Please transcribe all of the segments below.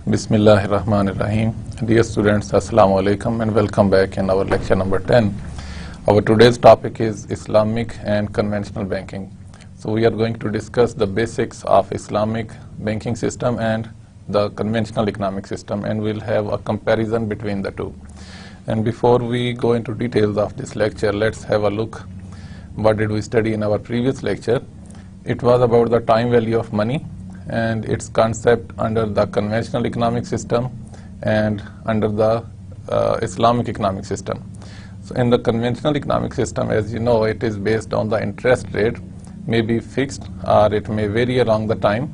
Bismillahirrahmanirrahim. Dear students, Assalamu alaikum and welcome back in our lecture number 10. Our today's topic is Islamic and conventional banking. So we are going to discuss the basics of Islamic banking system and the conventional economic system, and we'll have a comparison between the two. And before we go into details of this lecture, let's have a look what did we study in our previous lecture. It was about the time value of money and its concept under the conventional economic system and under the Islamic economic system. So in the conventional economic system, as you know, it is based on the interest rate, may be fixed or it may vary along the time.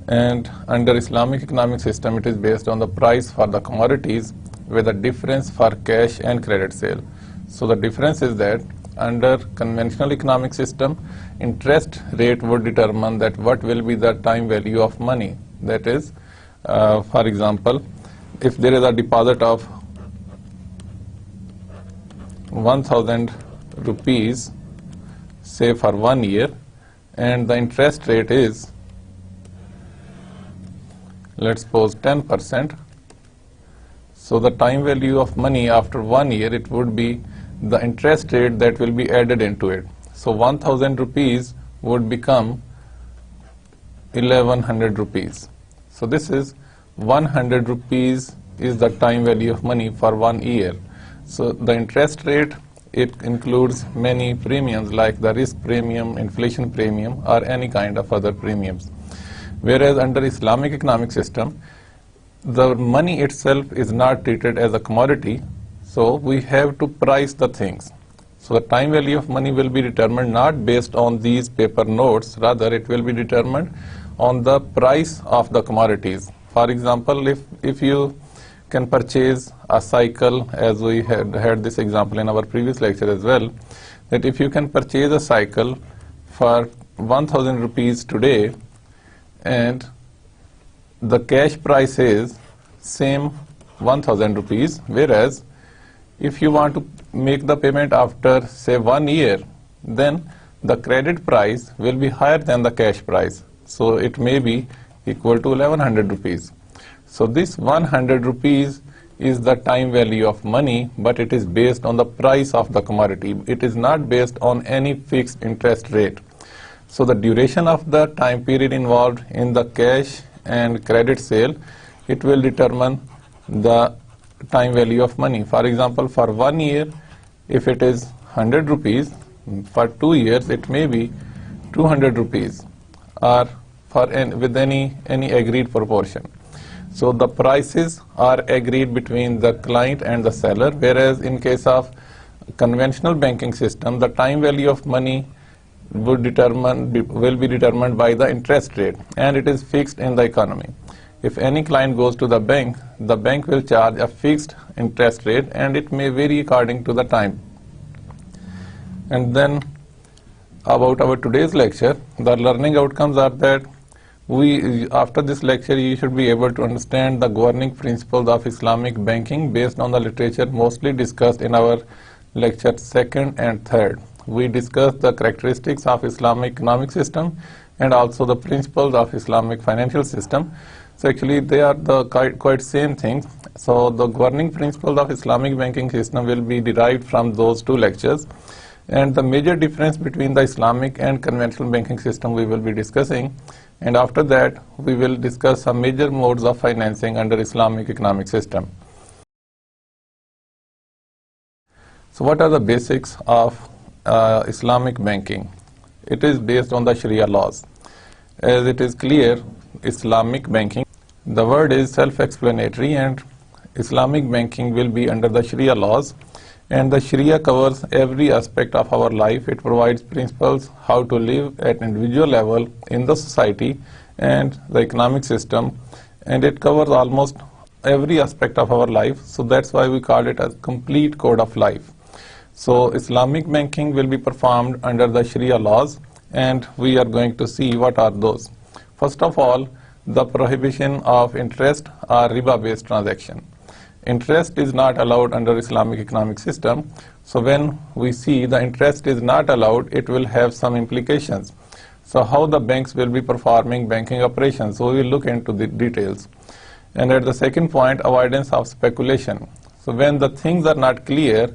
And under Islamic economic system, it is based on the price for the commodities with a difference for cash and credit sale. So the difference is that under conventional economic system, interest rate would determine that what will be the time value of money. That is, for example, if there is a deposit of 1000 rupees, say for 1 year, and the interest rate is, let's suppose 10%. So the time value of money after 1 year, it would be the interest rate that will be added into it. So 1000 rupees would become 1100 rupees. So this is 100 rupees is the time value of money for 1 year. So the interest rate, it includes many premiums like the risk premium, inflation premium, or any kind of other premiums. Whereas under Islamic economic system, the money itself is not treated as a commodity, so we have to price the things. So the time value of money will be determined not based on these paper notes, rather it will be determined on the price of the commodities. For example, if you can purchase a cycle, as we had this example in our previous lecture as well, that if you can purchase a cycle for 1000 rupees today and the cash price is same 1000 rupees, whereas if you want to make the payment after say 1 year, then the credit price will be higher than the cash price. So it may be equal to 1100 rupees. So this 100 rupees is the time value of money, but it is based on the price of the commodity. It is not based on any fixed interest rate. So the duration of the time period involved in the cash and credit sale, it will determine the time value of money. For example, for 1 year, if it is 100 rupees, for 2 years it may be 200 rupees, or with any agreed proportion. So the prices are agreed between the client and the seller, whereas in case of conventional banking system, the time value of money will be determined by the interest rate, and it is fixed in the economy. If any client goes to the bank will charge a fixed interest rate, and it may vary according to the time. And then about our today's lecture, the learning outcomes are that after this lecture, you should be able to understand the governing principles of Islamic banking based on the literature mostly discussed in our lecture 2nd and 3rd. We discussed the characteristics of Islamic economic system and also the principles of Islamic financial system. So actually they are the quite same thing. So the governing principles of Islamic banking system will be derived from those two lectures, and the major difference between the Islamic and conventional banking system we will be discussing, and after that we will discuss some major modes of financing under Islamic economic system. So what are the basics of Islamic banking? It is based on the Sharia laws. As it is clear, Islamic banking, the word is self-explanatory, and Islamic banking will be under the Sharia laws, and the Sharia covers every aspect of our life. It provides principles how to live at individual level in the society and the economic system, and it covers almost every aspect of our life. So that's why we call it a complete code of life. So Islamic banking will be performed under the Sharia laws, and we are going to see what are those. First of all, the prohibition of interest or riba-based transaction. Interest is not allowed under Islamic economic system. So when we see the interest is not allowed, it will have some implications. So how the banks will be performing banking operations, so we will look into the details. And at the second point, avoidance of speculation. So when the things are not clear,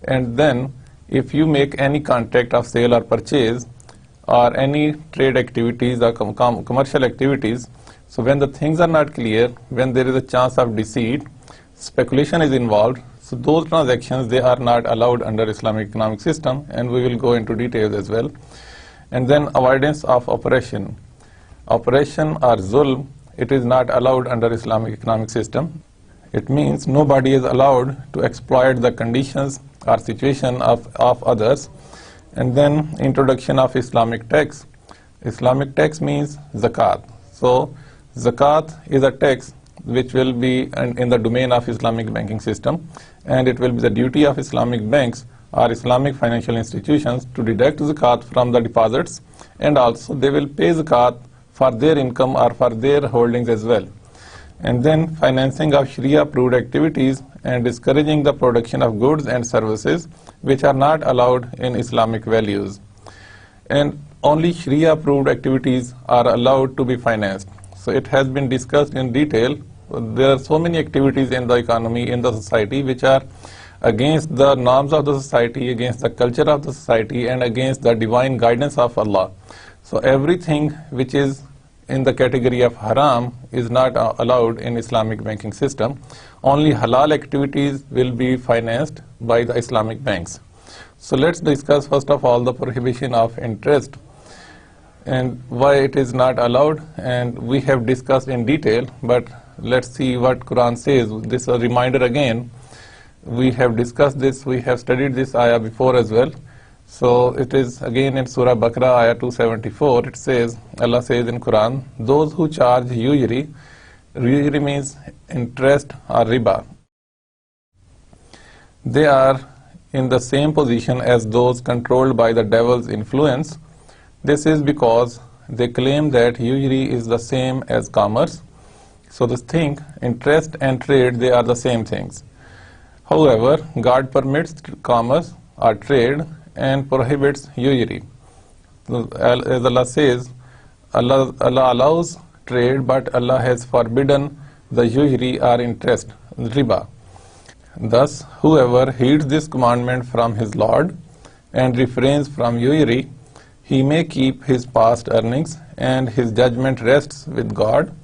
and then if you make any contract of sale or purchase or any trade activities or commercial activities, so when the things are not clear, when there is a chance of deceit, speculation is involved, so those transactions, they are not allowed under Islamic economic system, and we will go into details as well. And then avoidance of oppression. Oppression or zulm, it is not allowed under Islamic economic system. It means nobody is allowed to exploit the conditions or situation of others. And then introduction of Islamic tax. Islamic tax means zakat. So zakat is a tax which will be in the domain of Islamic banking system, and it will be the duty of Islamic banks or Islamic financial institutions to deduct zakat from the deposits, and also they will pay zakat for their income or for their holdings as well. And then financing of Sharia approved activities and discouraging the production of goods and services which are not allowed in Islamic values. And only Sharia approved activities are allowed to be financed. So it has been discussed in detail. There are so many activities in the economy, in the society, which are against the norms of the society, against the culture of the society, and against the divine guidance of Allah. So everything which is in the category of haram is not allowed in Islamic banking system. Only halal activities will be financed by the Islamic banks. So let's discuss first of all the prohibition of interest and why it is not allowed, and we have discussed in detail, but let's see what Quran says. This is a reminder again. We have discussed this, we have studied this ayah before as well. So it is again in Surah Baqarah, ayah 274, it says, Allah says in Quran, those who charge usury means interest or riba, they are in the same position as those controlled by the devil's influence. This is because they claim that usury is the same as commerce. So this thing, interest and trade, they are the same things. However, God permits commerce or trade and prohibits usury. As Allah says, Allah allows trade, but Allah has forbidden the usury or interest, riba. Thus, whoever heeds this commandment from his Lord and refrains from usury, he may keep his past earnings, and his judgment rests with God.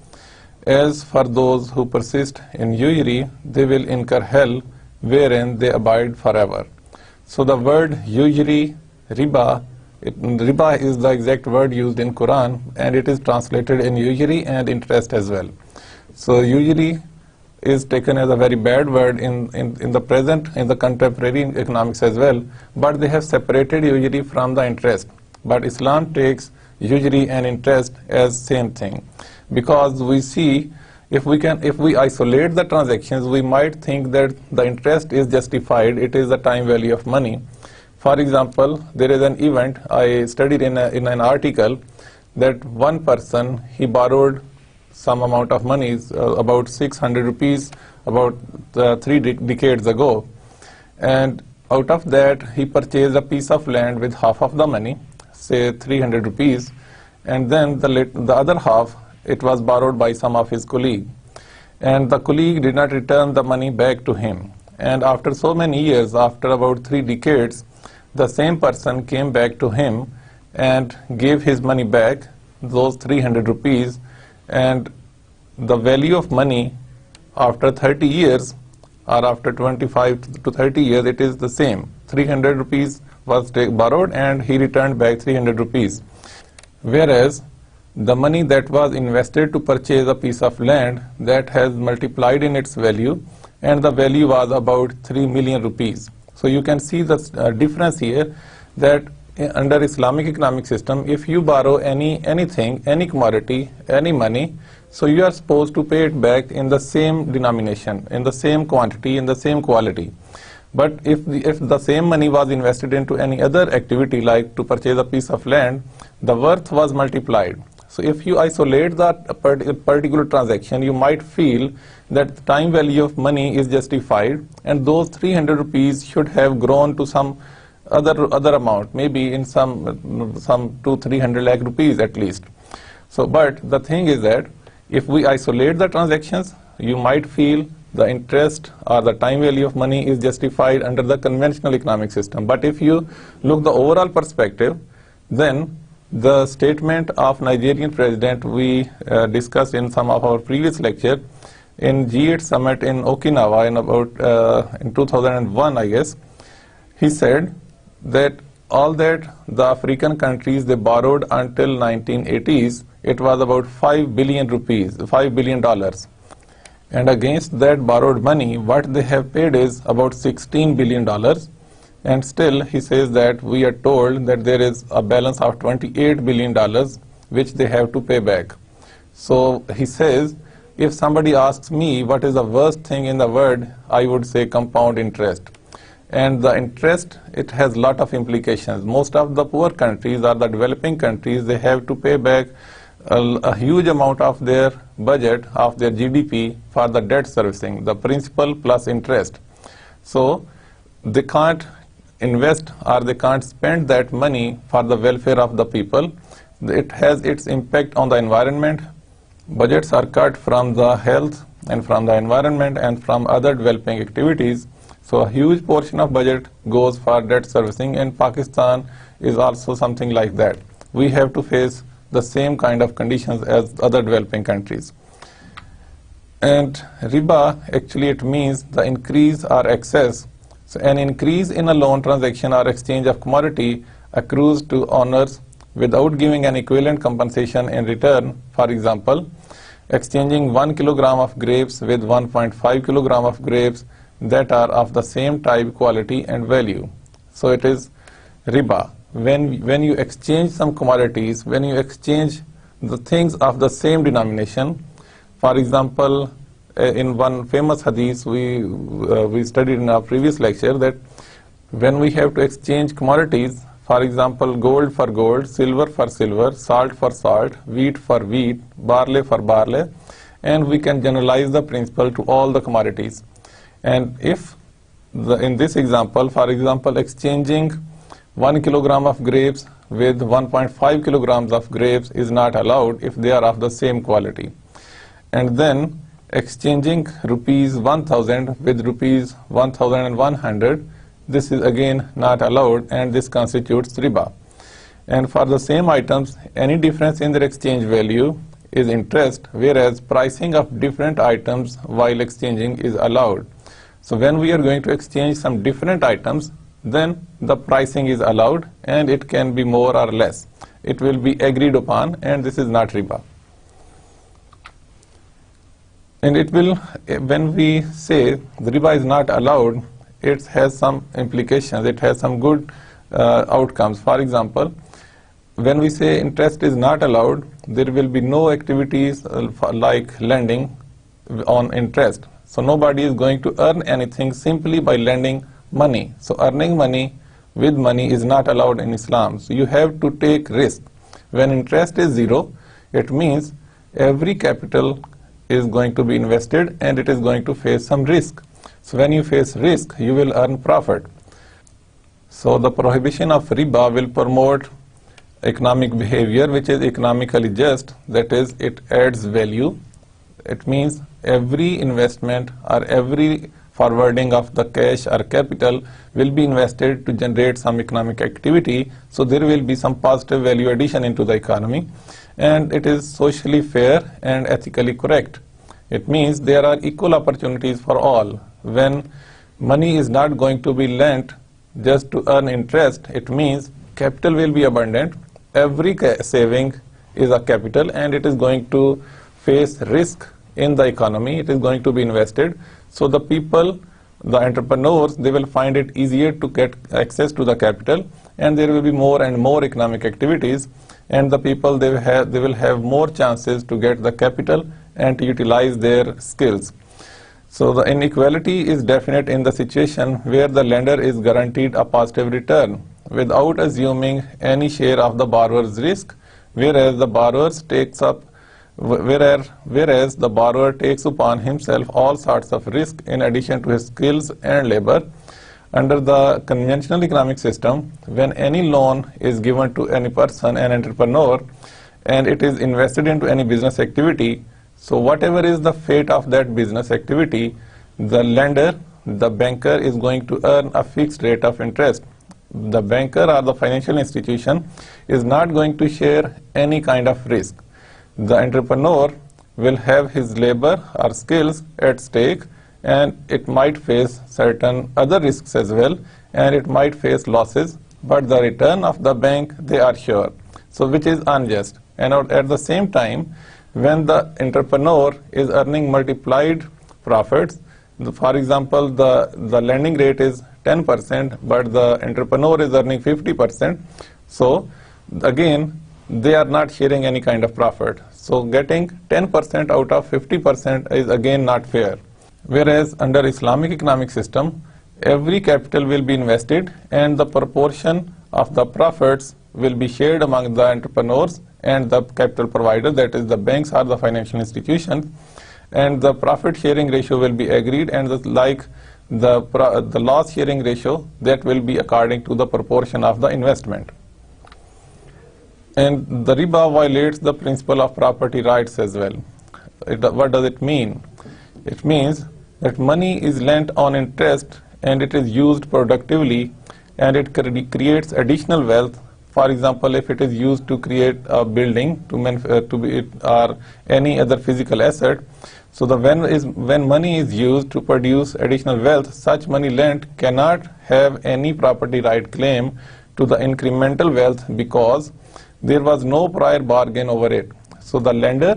As for those who persist in usury, they will incur hell, wherein they abide forever. So the word usury, riba, riba is the exact word used in Quran, and it is translated in usury and interest as well. So usury is taken as a very bad word in the present, in the contemporary economics as well, but they have separated usury from the interest. But Islam takes usury and interest as same thing, because we see if we isolate the transactions, we might think that the interest is justified, it is the time value of money. For example, there is an event I studied in an article that one person, he borrowed some amount of money, about 600 rupees, about 3 decades ago, and out of that he purchased a piece of land with half of the money, say 300 rupees, and then the other half, it was borrowed by some of his colleague, and the colleague did not return the money back to him. And after so many years, after about 3 decades, the same person came back to him and gave his money back, those 300 rupees, and the value of money after 30 years or after 25 to 30 years, it is the same. 300 rupees was borrowed and he returned back 300 rupees. Whereas the money that was invested to purchase a piece of land, that has multiplied in its value, and the value was about 3 million rupees. So you can see the difference here, that under Islamic economic system, if you borrow anything, any commodity, any money, so you are supposed to pay it back in the same denomination, in the same quantity, in the same quality. But if the same money was invested into any other activity, like to purchase a piece of land, the worth was multiplied. So if you isolate that particular transaction, you might feel that the time value of money is justified, and those 300 rupees should have grown to some other amount, maybe in some 200-300 lakh rupees at least. So, but the thing is that if we isolate the transactions, you might feel the interest or the time value of money is justified under the conventional economic system. But if you look the overall perspective, then the statement of Nigerian president we discussed in some of our previous lecture in G8 summit in Okinawa in 2001, I guess. He said that all that the African countries they borrowed until 1980s, it was about 5 billion rupees, $5 billion. And against that borrowed money, what they have paid is about $16 billion. And still, he says that we are told that there is a balance of $28 billion which they have to pay back. So he says, if somebody asks me what is the worst thing in the world, I would say compound interest. And the interest, it has lot of implications. Most of the poor countries or the developing countries, they have to pay back a huge amount of their budget, of their GDP for the debt servicing, the principal plus interest. So they can't invest or they can't spend that money for the welfare of the people. It has its impact on the environment. Budgets are cut from the health and from the environment and from other developing activities. So a huge portion of budget goes for debt servicing, and Pakistan is also something like that. We have to face the same kind of conditions as other developing countries. And riba, actually it means the increase or excess. So an increase in a loan transaction or exchange of commodity accrues to owners without giving an equivalent compensation in return. For example, exchanging 1 kilogram of grapes with 1.5 kilogram of grapes that are of the same type, quality and value. So it is riba. When you exchange some commodities, when you exchange the things of the same denomination. For example, in one famous hadith we studied in our previous lecture, that when we have to exchange commodities, for example, gold for gold, silver for silver, salt for salt, wheat for wheat, barley for barley, and we can generalize the principle to all the commodities. And if in this example, for example, exchanging 1 kilogram of grapes with 1.5 kilograms of grapes is not allowed if they are of the same quality. And then exchanging rupees 1000 with rupees 1100, this is again not allowed, and this constitutes riba. And for the same items, any difference in their exchange value is interest, whereas pricing of different items while exchanging is allowed. So when we are going to exchange some different items, then the pricing is allowed, and it can be more or less. It will be agreed upon, and this is not riba. And it will, when we say the riba is not allowed, it has some implications, it has some good outcomes. For example, when we say interest is not allowed, there will be no activities like lending on interest. So nobody is going to earn anything simply by lending money. So earning money with money is not allowed in Islam. So you have to take risk. When interest is zero, it means every capital is going to be invested and it is going to face some risk. So when you face risk, you will earn profit. So the prohibition of riba will promote economic behavior which is economically just, that is, it adds value. It means every investment or every forwarding of the cash or capital will be invested to generate some economic activity, so there will be some positive value addition into the economy, and it is socially fair and ethically correct. It means there are equal opportunities for all. When money is not going to be lent just to earn interest, it means capital will be abundant. Every saving is a capital and it is going to face risk in the economy. It is going to be invested. So the people, the entrepreneurs, they will find it easier to get access to the capital, and there will be more and more economic activities, and the people, they will have more chances to get the capital and to utilize their skills. So the inequality is definite in the situation where the lender is guaranteed a positive return without assuming any share of the borrower's risk, whereas the borrower takes upon himself all sorts of risk in addition to his skills and labor. Under the conventional economic system, when any loan is given to any person, an entrepreneur, and it is invested into any business activity, So whatever is the fate of that business activity, the lender, the banker is going to earn a fixed rate of interest. The banker or the financial institution is not going to share any kind of risk. The entrepreneur will have his labor or skills at stake, and it might face certain other risks as well, and it might face losses, but the return of the bank, they are sure. So which is unjust. And at the same time, when the entrepreneur is earning multiplied profits, for example, the lending rate is 10%, but the entrepreneur is earning 50%. So again, they are not sharing any kind of profit. So getting 10% out of 50% is again not fair. Whereas under Islamic economic system, every capital will be invested and the proportion of the profits will be shared among the entrepreneurs and the capital provider, that is the banks or the financial institutions, and the profit sharing ratio will be agreed, and the loss sharing ratio, that will be according to the proportion of the investment. And the riba violates the principle of property rights as well. What does it mean? It means that money is lent on interest and it is used productively, and it creates additional wealth. For example, if it is used to create a building or any other physical asset, so when money is used to produce additional wealth, such money lent cannot have any property right claim to the incremental wealth because there was no prior bargain over it. So the lender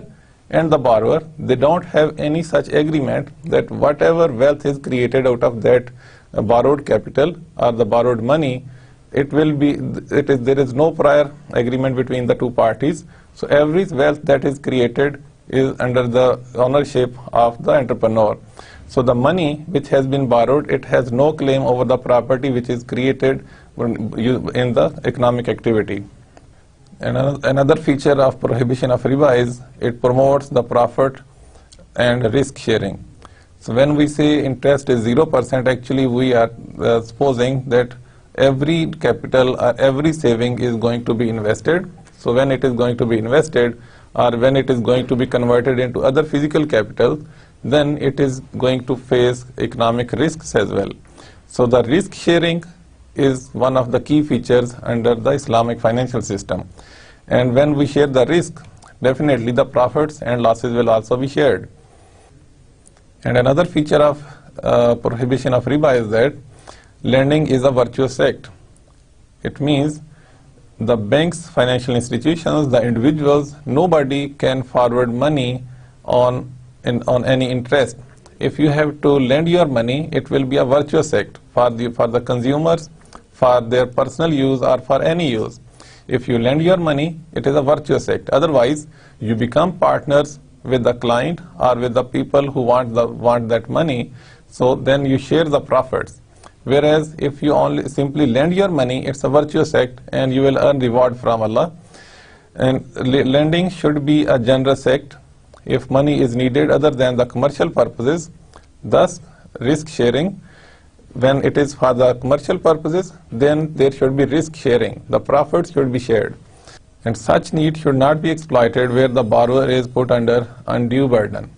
and the borrower, they don't have any such agreement that whatever wealth is created out of that borrowed capital or the borrowed money, there is no prior agreement between the two parties. So every wealth that is created is under the ownership of the entrepreneur. So the money which has been borrowed, it has no claim over the property which is created in the economic activity. And another feature of prohibition of riba is it promotes the profit and risk sharing. So when we say interest is 0%, actually we are supposing that every capital or every saving is going to be invested. So when it is going to be invested or when it is going to be converted into other physical capital, then it is going to face economic risks as well. So the risk sharing is one of the key features under the Islamic financial system. And when we share the risk, definitely the profits and losses will also be shared. And another feature of prohibition of riba is that lending is a virtuous act. It means the banks, financial institutions, the individuals, nobody can forward money on any interest. If you have to lend your money, it will be a virtuous act for the consumers, for their personal use or for any use. If you lend your money, it is a virtuous act. Otherwise, you become partners with the client or with the people who want that money. So then you share the profits. Whereas if you only simply lend your money, it's a virtuous act and you will earn reward from Allah. And lending should be a generous act if money is needed other than the commercial purposes. Thus, risk sharing, when it is for the commercial purposes, then there should be risk sharing. The profits should be shared. And such need should not be exploited where the borrower is put under undue burden.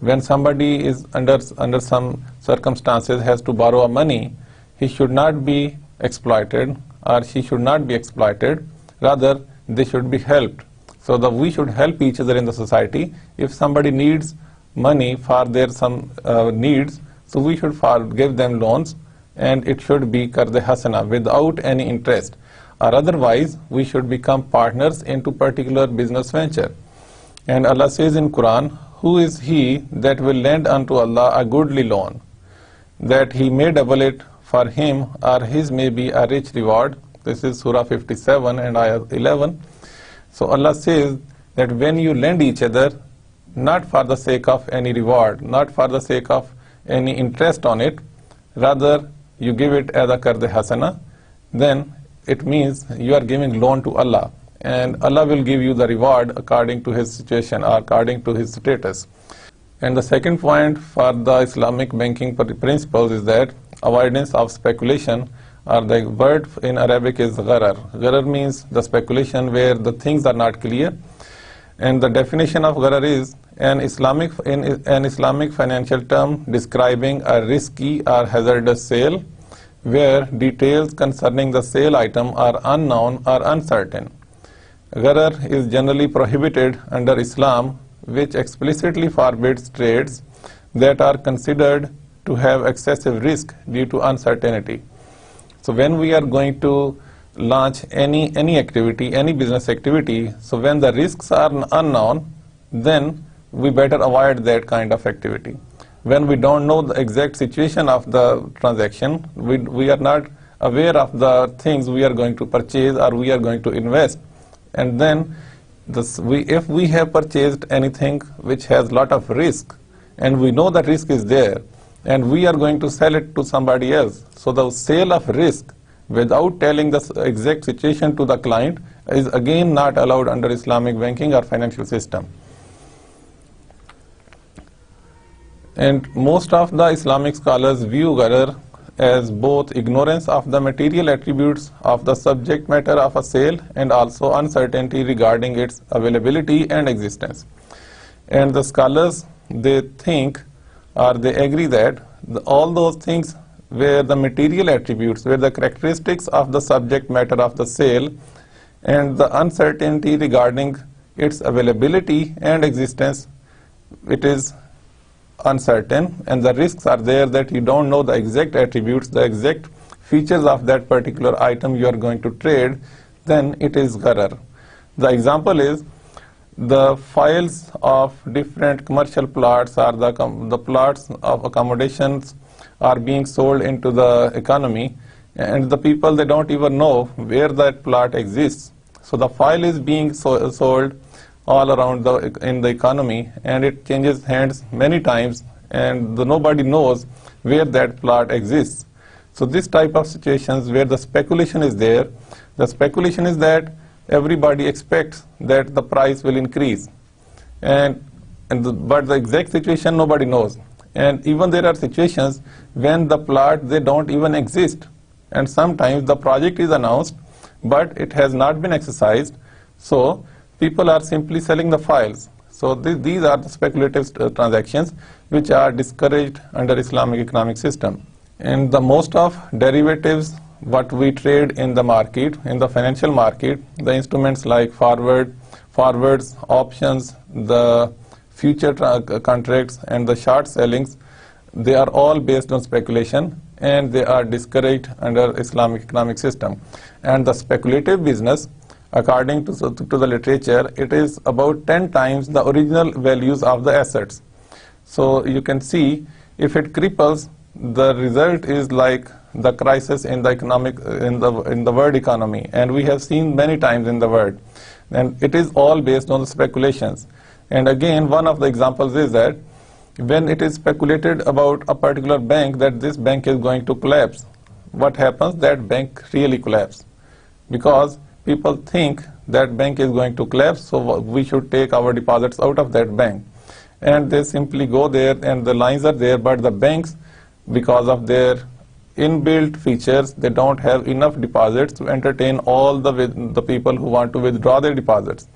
When somebody is under some circumstances has to borrow money, he should not be exploited or she should not be exploited. Rather, they should be helped. So we should help each other in the society. If somebody needs money for their some needs, so we should give them loans, and it should be qarz hasana without any interest, or otherwise we should become partners into particular business venture. And Allah says in Quran, who is he that will lend unto Allah a goodly loan, that he may double it for him, or his may be a rich reward. This is Surah 57 and Ayah 11. So Allah says that when you lend each other, not for the sake of any reward, not for the sake of any interest on it, rather you give it as a qarz hasana, then it means you are giving loan to Allah, and Allah will give you the reward according to his situation or according to his status. And the second point for the Islamic banking principles is that avoidance of speculation, or the word in Arabic is gharar. Gharar means the speculation where the things are not clear. And the definition of gharar is an Islamic financial term describing a risky or hazardous sale where details concerning the sale item are unknown or uncertain. Gharar is generally prohibited under Islam, which explicitly forbids trades that are considered to have excessive risk due to uncertainty. So when we are going to launch any activity, any business activity, so when the risks are unknown, then we better avoid that kind of activity. When we don't know the exact situation of the transaction, we are not aware of the things we are going to purchase or we are going to invest, and then if we have purchased anything which has lot of risk and we know that risk is there and we are going to sell it to somebody else, so the sale of risk without telling the exact situation to the client is again not allowed under Islamic banking or financial system. And most of the Islamic scholars view gharar as both ignorance of the material attributes of the subject matter of a sale and also uncertainty regarding its availability and existence. And the scholars, they think or they agree that all those things where the material attributes, where the characteristics of the subject matter of the sale and the uncertainty regarding its availability and existence, it is uncertain, and the risks are there that you don't know the exact attributes, the exact features of that particular item you are going to trade, then it is gharar. The example is the files of different commercial plots or the plots of accommodations are being sold into the economy, and the people, they don't even know where that plot exists. So the file is being sold all around in the economy, and it changes hands many times, and nobody knows where that plot exists. So this type of situations where the speculation is there, the speculation is that everybody expects that the price will increase, but the exact situation nobody knows. And even there are situations when the plot, they don't even exist, and sometimes the project is announced but it has not been exercised, so people are simply selling the files. So these are the speculative transactions which are discouraged under Islamic economic system. And the most of derivatives what we trade in the market, in the financial market, the instruments like forwards, options, the future contracts and the short sellings, they are all based on speculation and they are discouraged under Islamic economic system. And the speculative business, according to the literature, it is about 10 times the original values of the assets. So you can see if it cripples, the result is like the crisis in the in the world economy, and we have seen many times in the world, and it is all based on the speculations. And again, one of the examples is that when it is speculated about a particular bank that this bank is going to collapse, what happens? That bank really collapses because people think that bank is going to collapse, so we should take our deposits out of that bank, and they simply go there and the lines are there, but the banks, because of their inbuilt features, they don't have enough deposits to entertain all the people who want to withdraw their deposits.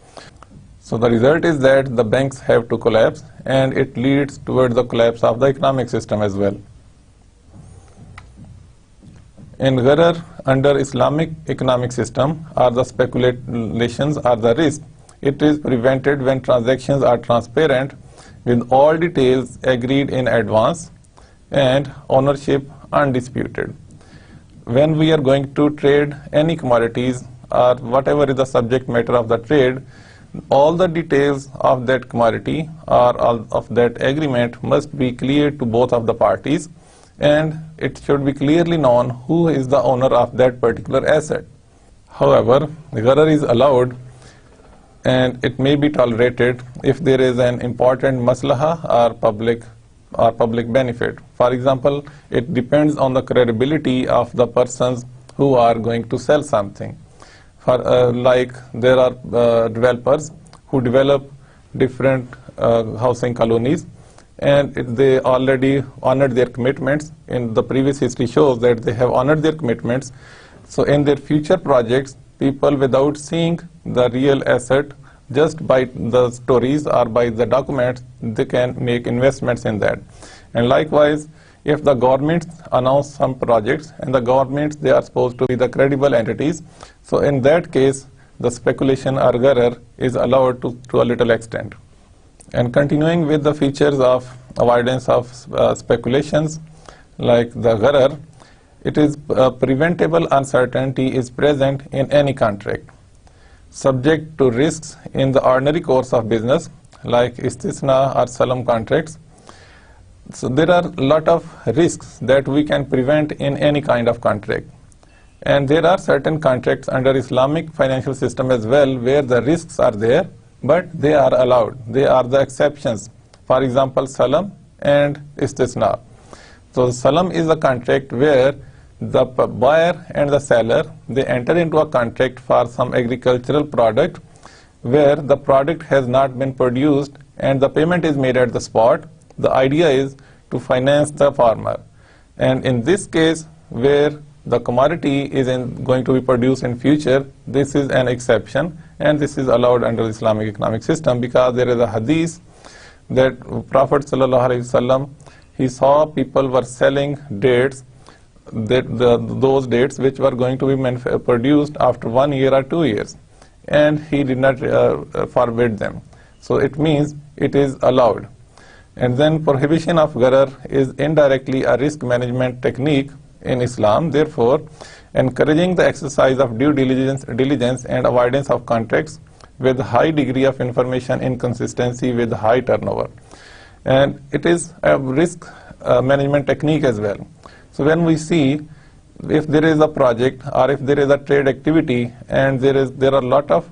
So the result is that the banks have to collapse, and it leads towards the collapse of the economic system as well. In gharar under Islamic economic system, or the speculations or the risk, it is prevented when transactions are transparent with all details agreed in advance and ownership undisputed. When we are going to trade any commodities or whatever is the subject matter of the trade, all the details of that commodity or of that agreement must be clear to both of the parties, and it should be clearly known who is the owner of that particular asset. However, gharar is allowed and it may be tolerated if there is an important maslaha or public benefit. For example, it depends on the credibility of the persons who are going to sell something. Like there are developers who develop different housing colonies, and they already honored their commitments. In the previous history shows that they have honored their commitments. So in their future projects, people, without seeing the real asset just by the stories or by the documents, they can make investments in that. And likewise, if the governments announce some projects and the governments, they are supposed to be the credible entities, so in that case, the speculation or gharar is allowed to a little extent. And continuing with the features of avoidance of speculations, like the gharar, it is preventable uncertainty is present in any contract, subject to risks in the ordinary course of business, like istisna or salam contracts. So there are a lot of risks that we can prevent in any kind of contract. And there are certain contracts under Islamic financial system as well where the risks are there, but they are allowed. They are the exceptions. For example, salam and istisna. So salam is a contract where the buyer and the seller, they enter into a contract for some agricultural product where the product has not been produced and the payment is made at the spot. The idea is to finance the farmer. And in this case, where the commodity is going to be produced in future, this is an exception, and this is allowed under the Islamic economic system, because there is a hadith that Prophet ﷺ, he saw people were selling dates, those dates which were going to be produced after 1 year or 2 years, and he did not forbid them. So it means it is allowed. And then prohibition of gharar is indirectly a risk management technique in Islam. Therefore, encouraging the exercise of due diligence and avoidance of contracts with high degree of information inconsistency with high turnover. And it is a risk management technique as well. So when we see if there is a project or if there is a trade activity and there are a lot of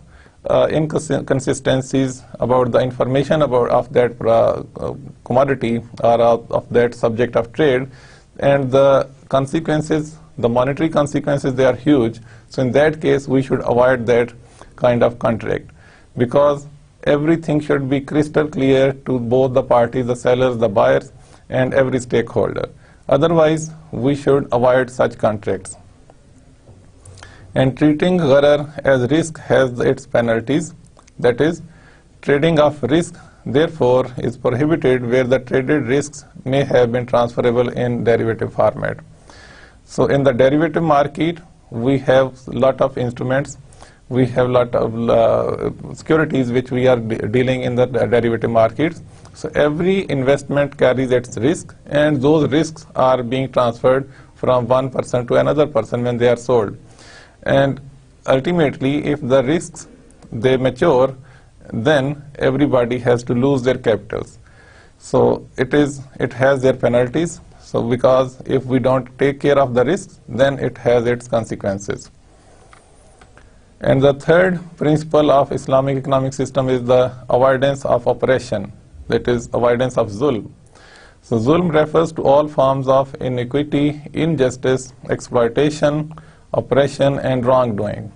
inconsistencies about the information of that commodity or of that subject of trade, and the consequences, the monetary consequences, they are huge. So in that case, we should avoid that kind of contract, because everything should be crystal clear to both the parties, the sellers, the buyers, and every stakeholder. Otherwise, we should avoid such contracts. And treating gharar as risk has its penalties. That is, trading of risk, therefore, is prohibited where the traded risks may have been transferable in derivative format. So in the derivative market, we have a lot of instruments, we have a lot of securities which we are dealing in the derivative markets. So every investment carries its risk, and those risks are being transferred from one person to another person when they are sold. And ultimately, if the risks, they mature, then everybody has to lose their capitals. So it has their penalties. So because if we don't take care of the risks, then it has its consequences. And the third principle of Islamic economic system is the avoidance of oppression, that is, avoidance of zulm. So zulm refers to all forms of iniquity, injustice, exploitation, oppression, and wrongdoing.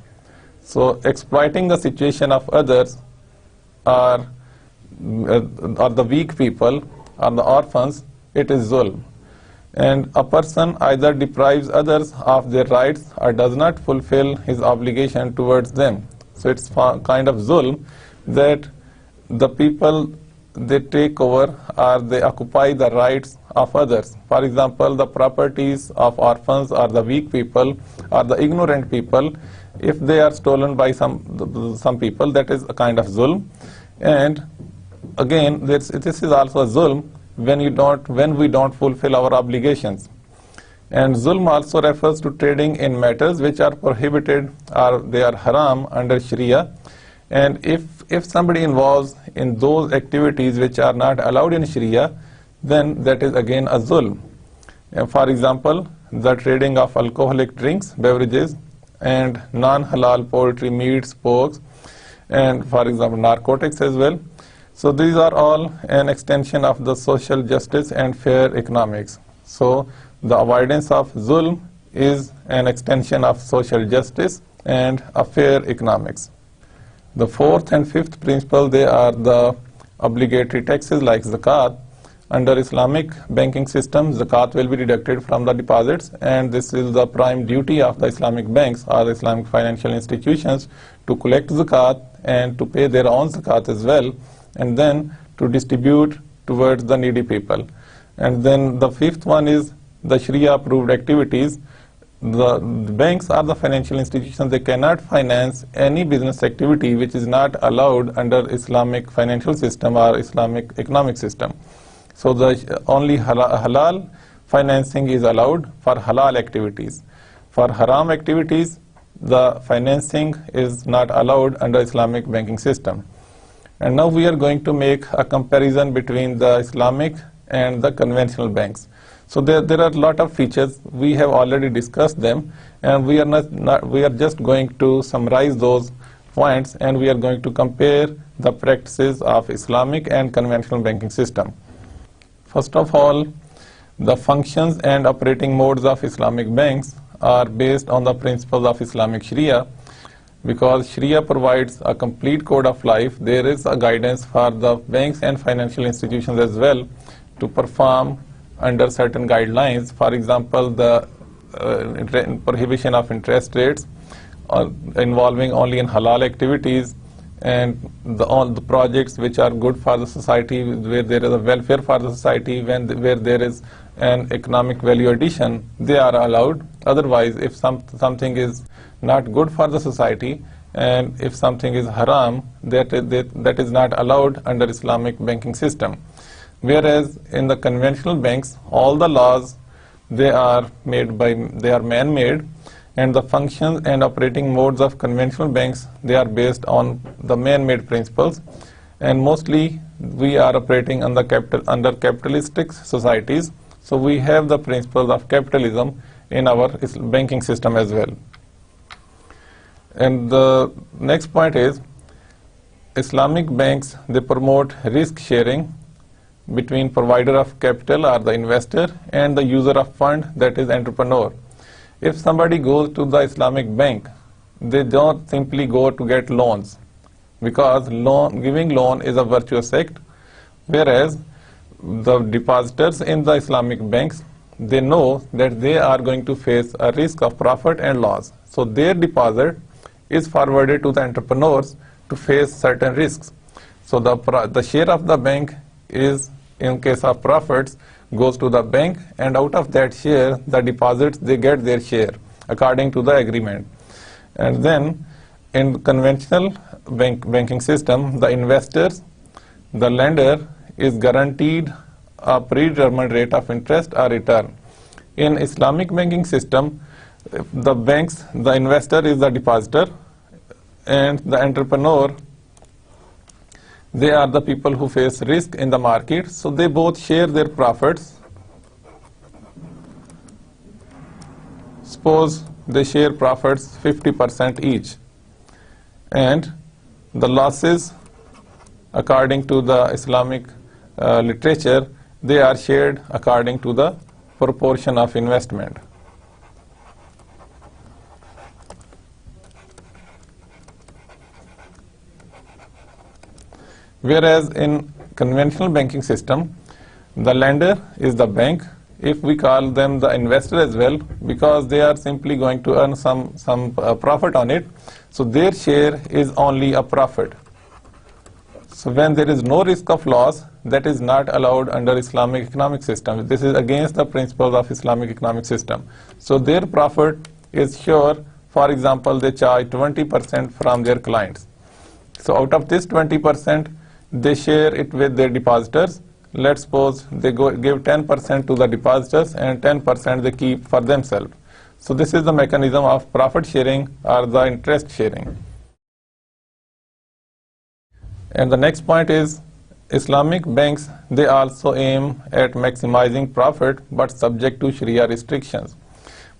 So exploiting the situation of others or the weak people or the orphans, it is zulm. And a person either deprives others of their rights or does not fulfill his obligation towards them. So it's kind of zulm that the people, they take over or they occupy the rights of others. For example, the properties of orphans or the weak people or the ignorant people, if they are stolen by some people, that is a kind of zulm. And again, this is also a zulm when we don't fulfill our obligations. And zulm also refers to trading in matters which are prohibited or they are haram under Sharia. And if somebody involves in those activities which are not allowed in Sharia, then that is again a zulm. For example, the trading of alcoholic drinks, beverages, and non-halal poultry, meats, porks, and for example narcotics as well. So these are all an extension of the social justice and fair economics. So the avoidance of zulm is an extension of social justice and a fair economics. The fourth and fifth principle, they are the obligatory taxes like zakat. under Islamic banking system, zakat will be deducted from the deposits, and this is the prime duty of the Islamic banks or the Islamic financial institutions to collect zakat and to pay their own zakat as well, and then to distribute towards the needy people. And then the fifth one is the Sharia approved activities. The banks or the financial institutions, they cannot finance any business activity which is not allowed under Islamic financial system or Islamic economic system. So the only halal financing is allowed for halal activities. For haram activities, the financing is not allowed under Islamic banking system. And now we are going to make a comparison between the Islamic and the conventional banks. So there are a lot of features. We have already discussed them, and we are just going to summarize those points, and we are going to compare the practices of Islamic and conventional banking system. First of all, the functions and operating modes of Islamic banks are based on the principles of Islamic Sharia. Because Sharia provides a complete code of life, there is a guidance for the banks and financial institutions as well to perform under certain guidelines. For example, the prohibition of interest rates involving only in halal activities, and all the projects which are good for the society, where there is a welfare for the society, where there is an economic value addition, they are allowed. Otherwise, if something is not good for the society, and if something is haram, that is not allowed under Islamic banking system. Whereas in the conventional banks, all the laws, they are man-made, and the functions and operating modes of conventional banks, they are based on the man-made principles, and mostly we are operating under capitalistic societies, so we have the principles of capitalism in our banking system as well. And the next point is, Islamic banks, they promote risk sharing between provider of capital or the investor and the user of fund, that is entrepreneur. If somebody goes to the Islamic bank, they don't simply go to get loans, because giving loan is a virtuous act, whereas the depositors in the Islamic banks, they know that they are going to face a risk of profit and loss. So their deposit is forwarded to the entrepreneurs to face certain risks. So the share of the bank is, in case of profits, goes to the bank, and out of that share, the deposits, they get their share according to the agreement. And then in conventional banking system, the investors, the lender is guaranteed a predetermined rate of interest or return. In Islamic banking system, the banks, the investor is the depositor, and the entrepreneur, they are the people who face risk in the market, so they both share their profits. Suppose they share profits 50% each, and the losses, according to the Islamic literature, they are shared according to the proportion of investment. Whereas in conventional banking system, the lender is the bank. If we call them the investor as well, because they are simply going to earn some profit on it, so their share is only a profit. So when there is no risk of loss, that is not allowed under Islamic economic system. This is against the principles of Islamic economic system. So their profit is sure. For example, they charge 20% from their clients. So out of this 20%, they share it with their depositors. Let's suppose they give 10% to the depositors and 10% they keep for themselves. So this is the mechanism of profit sharing or the interest sharing. And the next point is, Islamic banks, they also aim at maximizing profit, but subject to Sharia restrictions.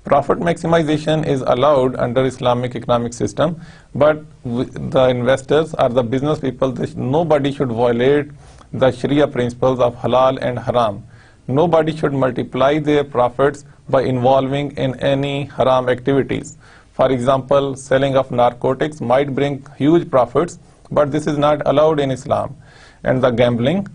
Profit maximization is allowed under Islamic economic system, but the investors or the business people, nobody should violate the Sharia principles of halal and haram. Nobody should multiply their profits by involving in any haram activities. For example, selling of narcotics might bring huge profits, but this is not allowed in Islam. And the gambling,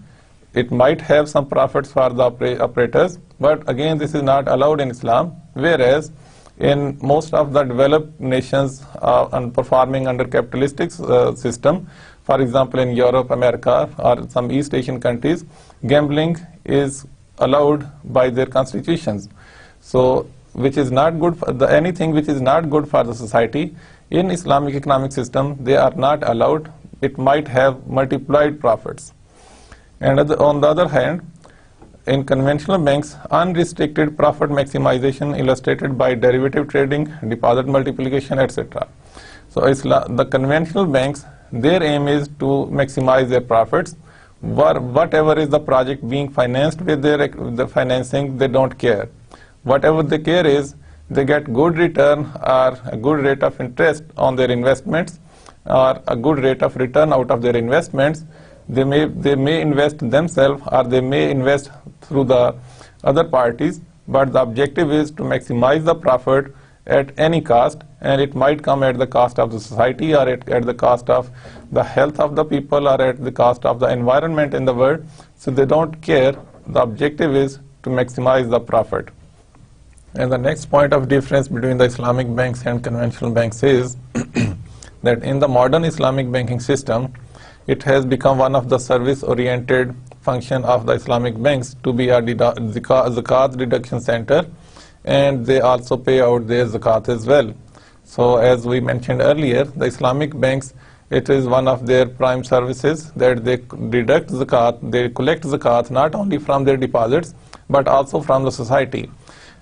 it might have some profits for the operators, but again this is not allowed in Islam, whereas in most of the developed nations and performing under capitalistic system, for example in Europe, America or some East Asian countries, gambling is allowed by their constitutions. So which is not good for anything which is not good for the society, in Islamic economic system they are not allowed. It might have multiplied profits. And on the other hand, in conventional banks, unrestricted profit maximization illustrated by derivative trading, deposit multiplication, etc. So the conventional banks, their aim is to maximize their profits. Whatever is the project being financed with the financing, they don't care. Whatever they care is they get good return or a good rate of interest on their investments or a good rate of return out of their investments. They may invest themselves or they may invest through the other parties, but the objective is to maximize the profit at any cost, and it might come at the cost of the society or at the cost of the health of the people or at the cost of the environment in the world. So they don't care. The objective is to maximize the profit. And the next point of difference between the Islamic banks and conventional banks is that in the modern Islamic banking system, it has become one of the service-oriented function of the Islamic banks to be a zakat deduction center, and they also pay out their zakat as well. So as we mentioned earlier, the Islamic banks, it is one of their prime services that they deduct zakat, they collect zakat not only from their deposits but also from the society.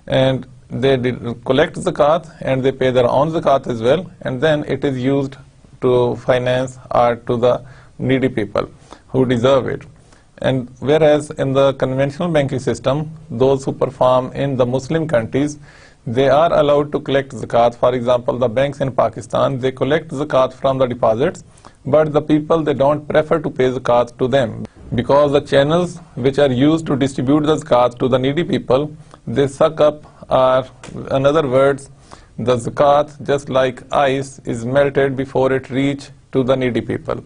And they collect zakat and they pay their own zakat as well, and then it is used to finance or to the needy people who deserve it. And whereas in the conventional banking system, those who perform in the Muslim countries, they are allowed to collect zakat. For example, the banks in Pakistan, they collect zakat from the deposits, but the people, they don't prefer to pay zakat to them because the channels which are used to distribute the zakat to the needy people, they suck up, or in other words, the zakat, just like ice, is melted before it reach to the needy people.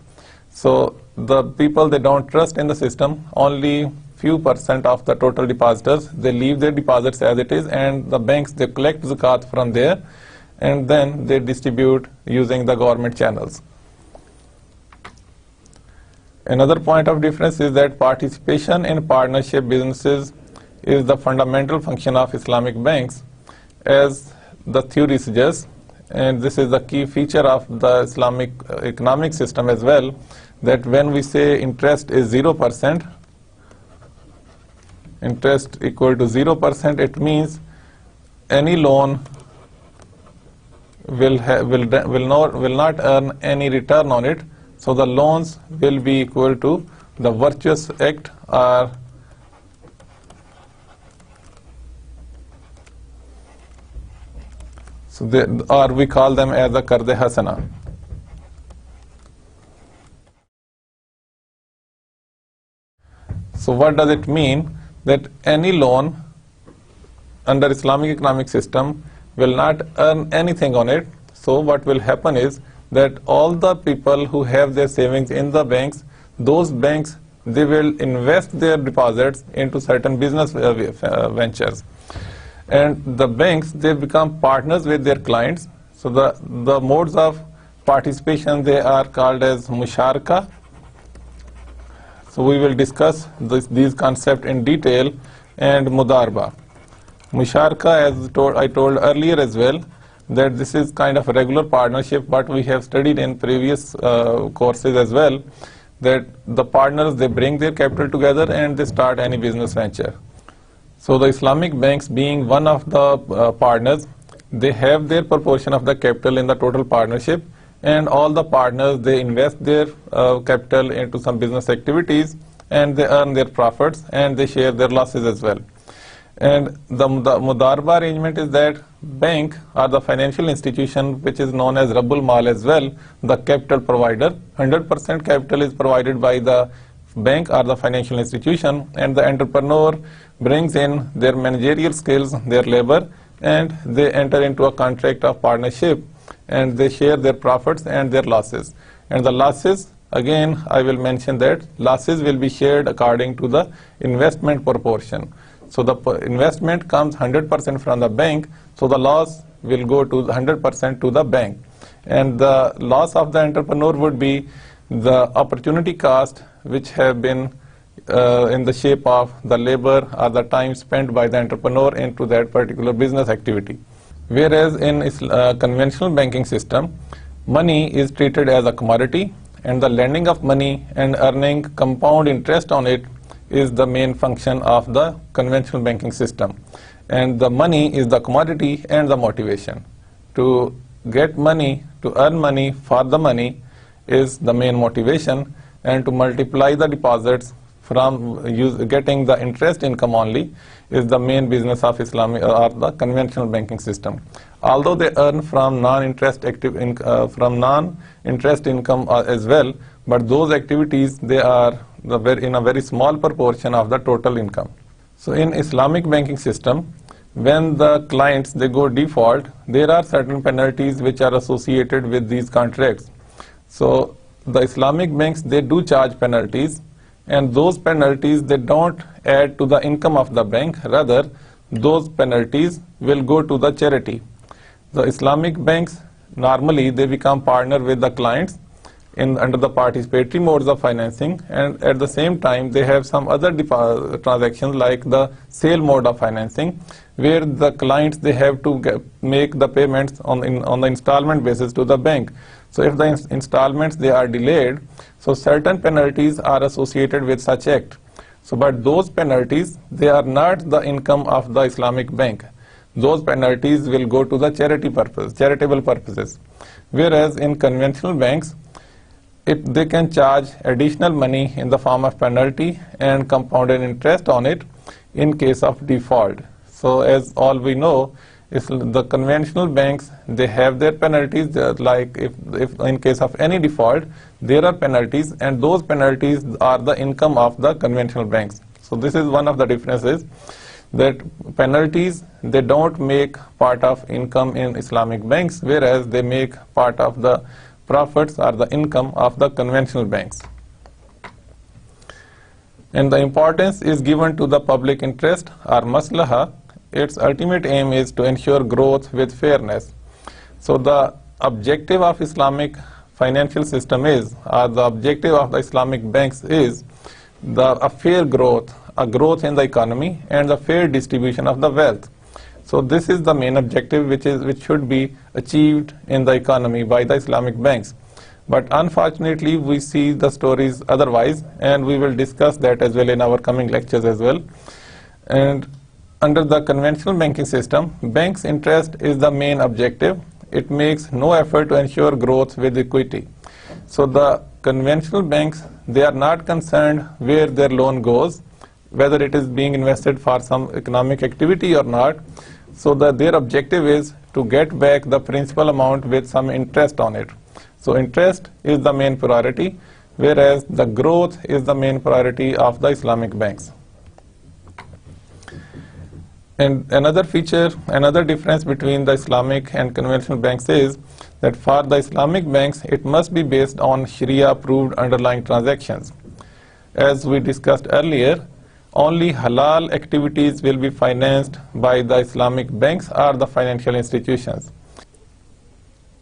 So the people, they don't trust in the system. Only few percent of the total depositors, they leave their deposits as it is, and the banks, they collect zakat from there and then they distribute using the government channels. Another point of difference is that participation in partnership businesses is the fundamental function of Islamic banks, as the theory suggests, and this is the key feature of the Islamic economic system as well, that when we say interest is 0%, interest equal to 0%, it means any loan will not earn any return on it. So the loans will be equal to the virtuous act, or we call them as a Qarde Hasana. So what does it mean? That any loan under Islamic economic system will not earn anything on it. So what will happen is that all the people who have their savings in the banks, those banks, they will invest their deposits into certain business ventures. And the banks, they become partners with their clients. So the modes of participation, they are called as musharaka. So we will discuss these concepts in detail, and mudarba. Musharaka, as I told earlier as well, that this is kind of a regular partnership, but we have studied in previous courses as well, that the partners, they bring their capital together and they start any business venture. So the Islamic banks, being one of the partners, they have their proportion of the capital in the total partnership, and all the partners, they invest their capital into some business activities and they earn their profits and they share their losses as well. And the mudarba arrangement is that bank or the financial institution, which is known as Rabbul Mal as well, the capital provider, 100% capital is provided by the bank or the financial institution, and the entrepreneur brings in their managerial skills, their labor, and they enter into a contract of partnership and they share their profits and their losses. And the losses again I will mention that losses will be shared according to the investment proportion. So the investment comes 100% from the bank, so the loss will go to 100% to the bank. And the loss of the entrepreneur would be the opportunity cost, which have been in the shape of the labor or the time spent by the entrepreneur into that particular business activity. Whereas in conventional banking system, money is treated as a commodity, and the lending of money and earning compound interest on it is the main function of the conventional banking system. And the money is the commodity and the motivation. To get money, to earn money for the money is the main motivation, and to multiply the deposits from getting the interest income only is the main business of Islamic or the conventional banking system. Although they earn from non-interest income as well, but those activities, they are in a very small proportion of the total income. So in Islamic banking system, when the clients they go default, there are certain penalties which are associated with these contracts. So the Islamic banks, they do charge penalties, and those penalties, they don't add to the income of the bank, rather those penalties will go to the charity. The Islamic banks, normally they become partner with the clients under the participatory modes of financing, and at the same time they have some other transactions like the sale mode of financing, where the clients they have to make the payments on the installment basis to the bank. So if the installments they are delayed, so certain penalties are associated with such act. So but those penalties, they are not the income of the Islamic bank. Those penalties will go to the charitable purposes. Whereas in conventional banks, they can charge additional money in the form of penalty and compounded interest on it in case of default. So as all we know, the conventional banks, they have their penalties, like if in case of any default, there are penalties, and those penalties are the income of the conventional banks. So this is one of the differences, that penalties, they don't make part of income in Islamic banks, whereas they make part of the profits or the income of the conventional banks. And the importance is given to the public interest or maslaha. Its ultimate aim is to ensure growth with fairness. So the objective of Islamic financial system is, or the objective of the Islamic banks is, a fair growth, a growth in the economy, and the fair distribution of the wealth. So this is the main objective which should be achieved in the economy by the Islamic banks. But unfortunately, we see the stories otherwise, and we will discuss that as well in our coming lectures as well. And under the conventional banking system, banks' interest is the main objective. It makes no effort to ensure growth with equity. So the conventional banks, they are not concerned where their loan goes, whether it is being invested for some economic activity or not. So their objective is to get back the principal amount with some interest on it. So interest is the main priority, whereas the growth is the main priority of the Islamic banks. And another feature, another difference between the Islamic and conventional banks is that for the Islamic banks, it must be based on Sharia approved underlying transactions. As we discussed earlier, only halal activities will be financed by the Islamic banks or the financial institutions.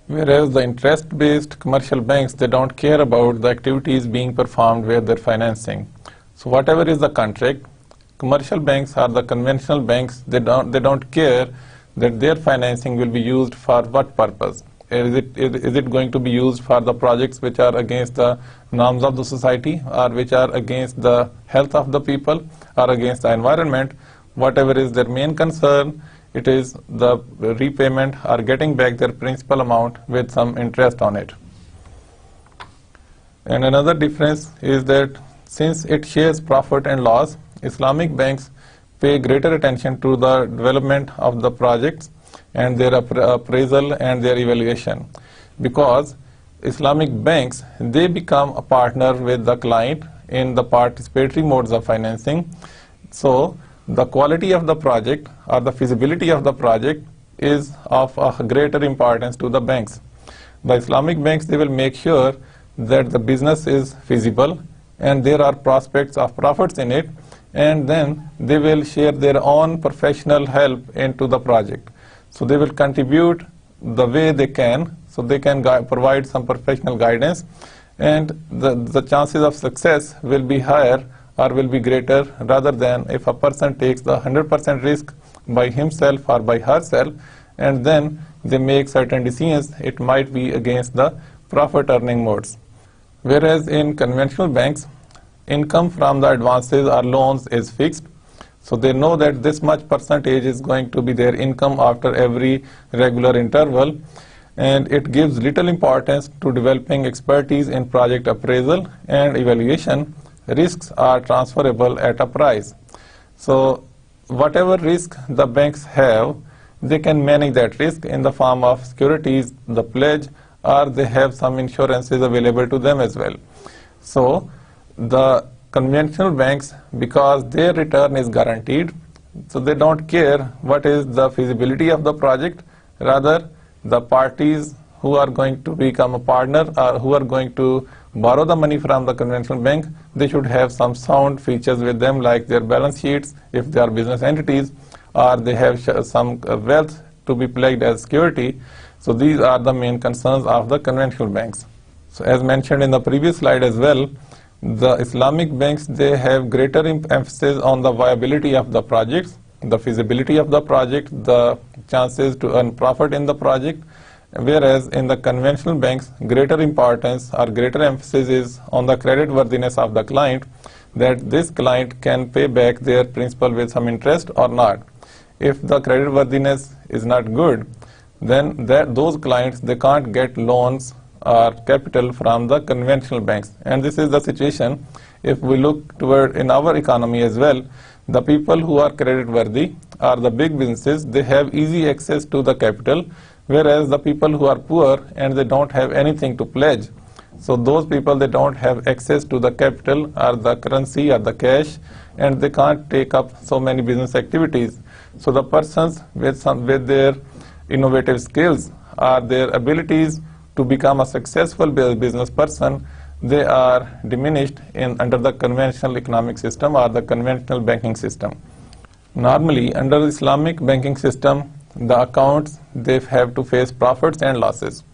Whereas the interest-based commercial banks, they don't care about the activities being performed with their financing. So whatever is the contract, commercial banks or the conventional banks, they don't care that their financing will be used for what purpose. Is it going to be used for the projects which are against the norms of the society, or which are against the health of the people, or against the environment? Whatever is their main concern, it is the repayment or getting back their principal amount with some interest on it. And another difference is that since it shares profit and loss, Islamic banks pay greater attention to the development of the projects and their appraisal and their evaluation, because Islamic banks, they become a partner with the client in the participatory modes of financing. So the quality of the project or the feasibility of the project is of a greater importance to the banks. The Islamic banks, they will make sure that the business is feasible and there are prospects of profits in it, and then they will share their own professional help into the project. So they will contribute the way they can, so they can provide some professional guidance, and the chances of success will be higher or will be greater rather than if a person takes the 100% risk by himself or by herself and then they make certain decisions. It might be against the profit earning modes. Whereas in conventional banks, income from the advances or loans is fixed. So they know that this much percentage is going to be their income after every regular interval, and it gives little importance to developing expertise in project appraisal and evaluation. Risks are transferable at a price. So whatever risk the banks have, they can manage that risk in the form of securities, the pledge, or they have some insurances available to them as well. So the conventional banks, because their return is guaranteed, so they don't care what is the feasibility of the project. Rather, the parties who are going to become a partner or who are going to borrow the money from the conventional bank, they should have some sound features with them, like their balance sheets if they are business entities, or they have some wealth to be pledged as security. So these are the main concerns of the conventional banks. So as mentioned in the previous slide as well, the Islamic banks, they have greater emphasis on the viability of the projects, the feasibility of the project, the chances to earn profit in the project, whereas in the conventional banks, greater importance or greater emphasis is on the credit worthiness of the client, that this client can pay back their principal with some interest or not. If the credit worthiness is not good, then those clients, they can't get loans or capital from the conventional banks. And this is the situation if we look toward in our economy as well. The people who are credit worthy are the big businesses, they have easy access to the capital, whereas the people who are poor and they don't have anything to pledge, so those people, they don't have access to the capital or the currency or the cash, and they can't take up so many business activities. So the persons with their innovative skills or their abilities to become a successful business person, they are diminished under the conventional economic system or the conventional banking system. Normally, under the Islamic banking system, the accounts, they have to face profits and losses.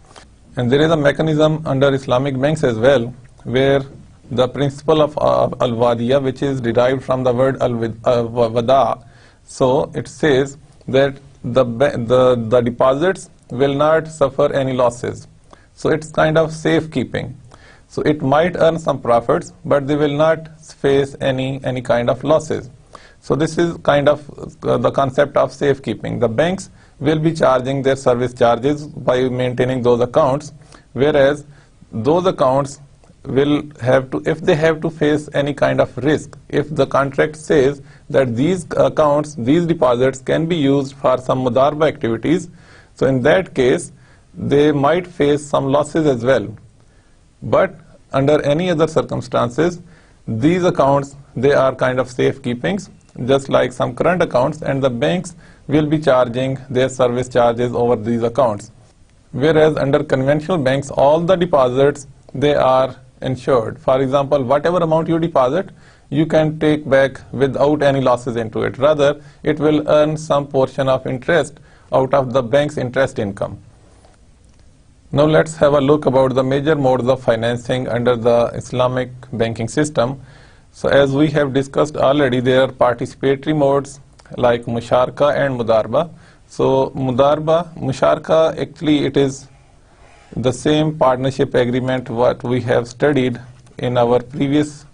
And there is a mechanism under Islamic banks as well, where the principle of al-wadiya, which is derived from the word al-wada, so it says that the deposits will not suffer any losses. So it's kind of safekeeping. So it might earn some profits, but they will not face any kind of losses. So this is kind of the concept of safekeeping. The banks will be charging their service charges by maintaining those accounts, whereas those accounts will have to, if they have to face any kind of risk, if the contract says that these accounts, these deposits can be used for some mudarba activities, so in that case, they might face some losses as well. But under any other circumstances, these accounts, they are kind of safekeepings, just like some current accounts, and the banks will be charging their service charges over these accounts. Whereas under conventional banks, all the deposits, they are insured. For example, whatever amount you deposit, you can take back without any losses into it. Rather, it will earn some portion of interest out of the bank's interest income. Now let's have a look about the major modes of financing under the Islamic banking system. So as we have discussed already, there are participatory modes like musharaka and mudarba. So musharaka, actually it is the same partnership agreement what we have studied in our previous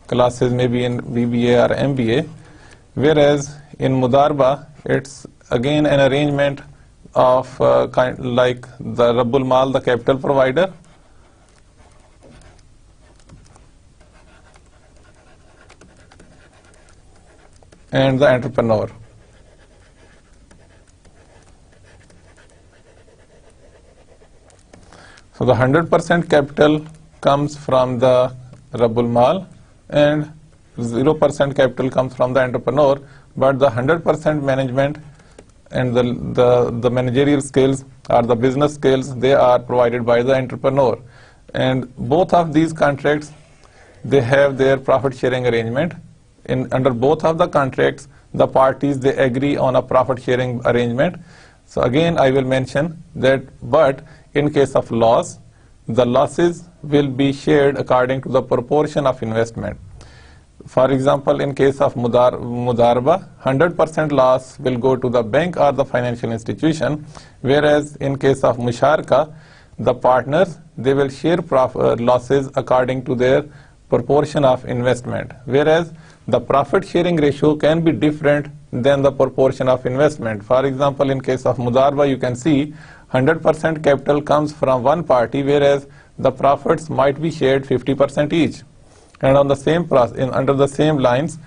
classes, maybe in BBA or MBA, whereas in mudarba, it's again an arrangement of like the Rabbul Mal, the capital provider, and the entrepreneur. So the 100% capital comes from the Rabbul Mal and 0% capital comes from the entrepreneur, but the 100% management and the managerial skills or the business skills, they are provided by the entrepreneur. and both of these contracts, they have their profit sharing arrangement. Under both of the contracts, the parties, they agree on a profit sharing arrangement. So again, I will mention that, but in case of loss, the losses will be shared according to the proportion of investment. For example, in case of Mudaraba, 100% loss will go to the bank or the financial institution, whereas in case of Musharaka, the partners, they will share losses according to their proportion of investment, whereas the profit sharing ratio can be different than the proportion of investment. For example, in case of Mudaraba, you can see 100% capital comes from one party, whereas the profits might be shared 50% each. And on the same under the same lines,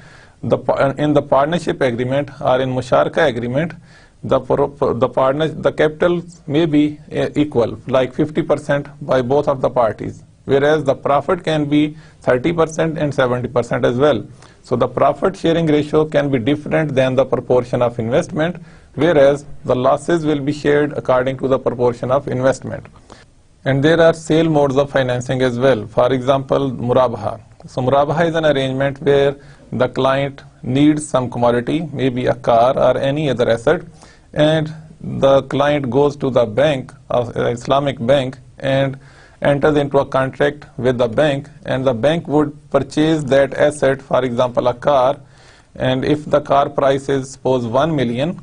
in the partnership agreement or in Musharaka agreement, the capital may be equal, like 50% by both of the parties, whereas the profit can be 30% and 70% as well. So the profit sharing ratio can be different than the proportion of investment, whereas the losses will be shared according to the proportion of investment. And there are sale modes of financing as well. For example, Murabaha. So Murabaha is an arrangement where the client needs some commodity, maybe a car or any other asset, and the client goes to the bank, Islamic bank, and enters into a contract with the bank, and the bank would purchase that asset, for example a car, and if the car price is suppose 1 million,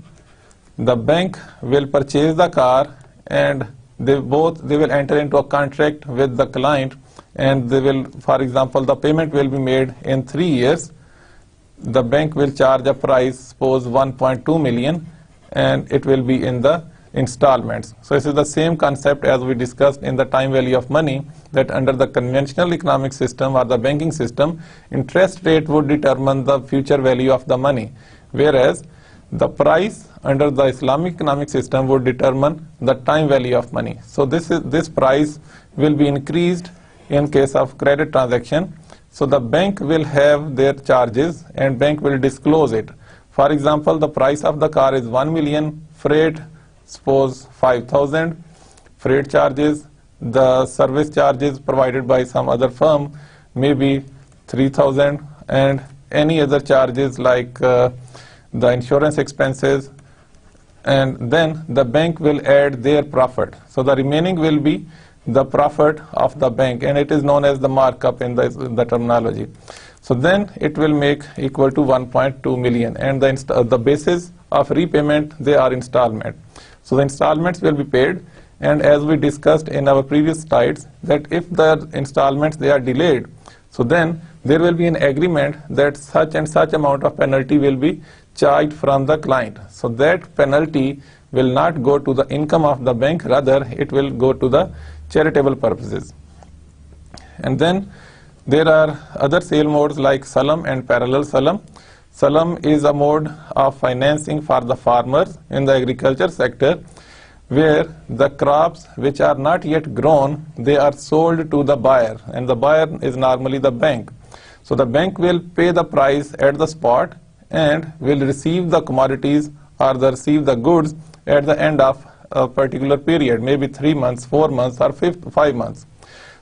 the bank will purchase the car, and they will enter into a contract with the client, and they will, for example, the payment will be made in 3 years. The bank will charge a price, suppose 1.2 million, and it will be in the installments. So this is the same concept as we discussed in the time value of money, that under the conventional economic system or the banking system, interest rate would determine the future value of the money, whereas the price under the Islamic economic system would determine the time value of money. So this price will be increased in case of credit transaction. So the bank will have their charges and bank will disclose it. For example, the price of the car is 1 million, freight suppose 5,000, freight charges, the service charges provided by some other firm maybe 3,000, and any other charges like the insurance expenses, and then the bank will add their profit. So the remaining will be the profit of the bank, and it is known as the markup in the terminology. So then it will make equal to 1.2 million, and the basis of repayment, they are installment. So the installments will be paid, and as we discussed in our previous slides, that if the installments, they are delayed, so then there will be an agreement that such and such amount of penalty will be charged from the client. So that penalty will not go to the income of the bank, rather it will go to the charitable purposes. And then there are other sale modes like Salam and parallel Salam. Salam is a mode of financing for the farmers in the agriculture sector, where the crops which are not yet grown, they are sold to the buyer, and the buyer is normally the bank. So the bank will pay the price at the spot and will receive the commodities or receive the goods at the end of a particular period, maybe 3 months, 4 months, or 5 months.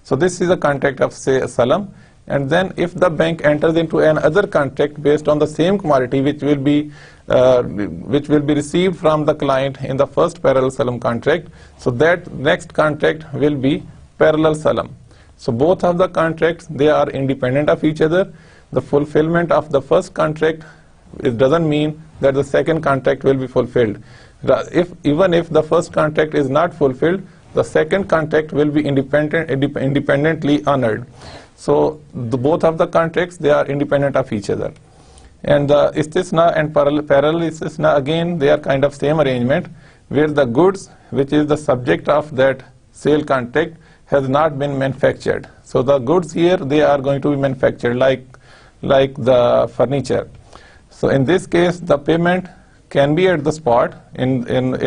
So this is a contract of Salam. And then if the bank enters into another contract based on the same commodity which will be received from the client in the first parallel Salam contract, so that next contract will be parallel Salam. So both of the contracts, they are independent of each other. The fulfillment of the first contract, it doesn't mean that the second contract will be fulfilled. Even if the first contract is not fulfilled, the second contract will be independently honored. So both of the contracts, they are independent of each other. And the istisna and parallel istisna, again, they are kind of same arrangement, where the goods which is the subject of that sale contract has not been manufactured. So the goods here, they are going to be manufactured like the furniture. So in this case, the payment can be at the spot in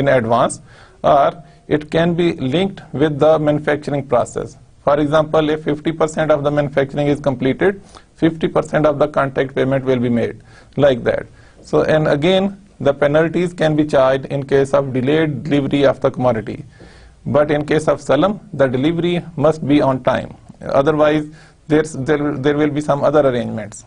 advance, or it can be linked with the manufacturing process. For example, if 50% of the manufacturing is completed, 50% of the contract payment will be made, like that. So, and again, the penalties can be charged in case of delayed delivery of the commodity. But in case of salam, the delivery must be on time. Otherwise, there will be some other arrangements.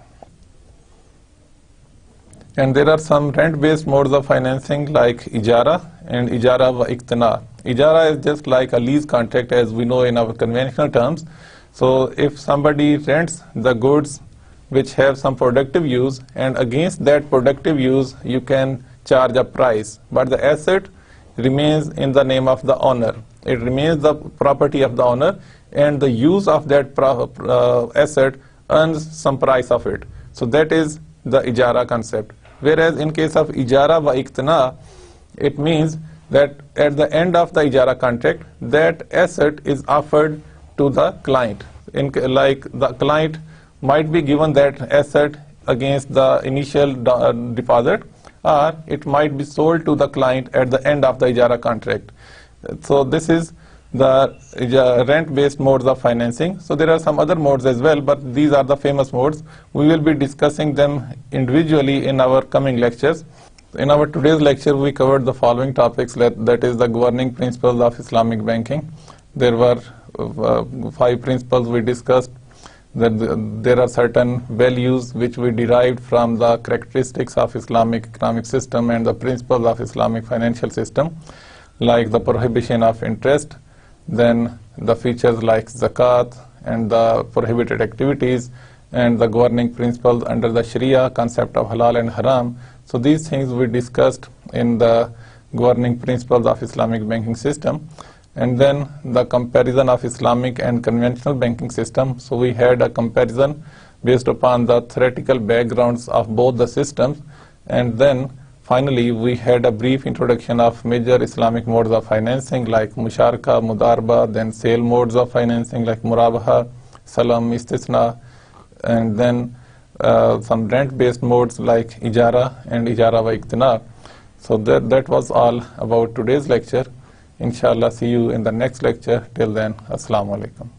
And there are some rent-based modes of financing like ijara and ijara wa iqtina. Ijara is just like a lease contract as we know in our conventional terms. So if somebody rents the goods which have some productive use, and against that productive use you can charge a price, but the asset remains in the name of the owner. It remains the property of the owner, and the use of that asset earns some price of it. So that is the ijara concept. Whereas in case of ijara wa iqtina, it means that at the end of the ijara contract, that asset is offered to the client. Like the client might be given that asset against the initial deposit, or it might be sold to the client at the end of the ijara contract. So this is the rent-based modes of financing. So there are some other modes as well, but these are the famous modes. We will be discussing them individually in our coming lectures. In our today's lecture, we covered the following topics, that is the governing principles of Islamic banking. There were 5 principles we discussed. That there are certain values which we derived from the characteristics of Islamic economic system and the principles of Islamic financial system, like the prohibition of interest, then the features like zakat and the prohibited activities, and the governing principles under the Sharia concept of halal and haram. So these things we discussed in the governing principles of Islamic banking system. And then the comparison of Islamic and conventional banking system. So we had a comparison based upon the theoretical backgrounds of both the systems. And then finally we had a brief introduction of major Islamic modes of financing like musharaka, mudarba, then sale modes of financing like murabaha, salam, istisna, and then some rent-based modes like ijara and ijara wa iqtina. So that was all about today's lecture. Inshallah, see you in the next lecture. Till then, Assalamu alaikum.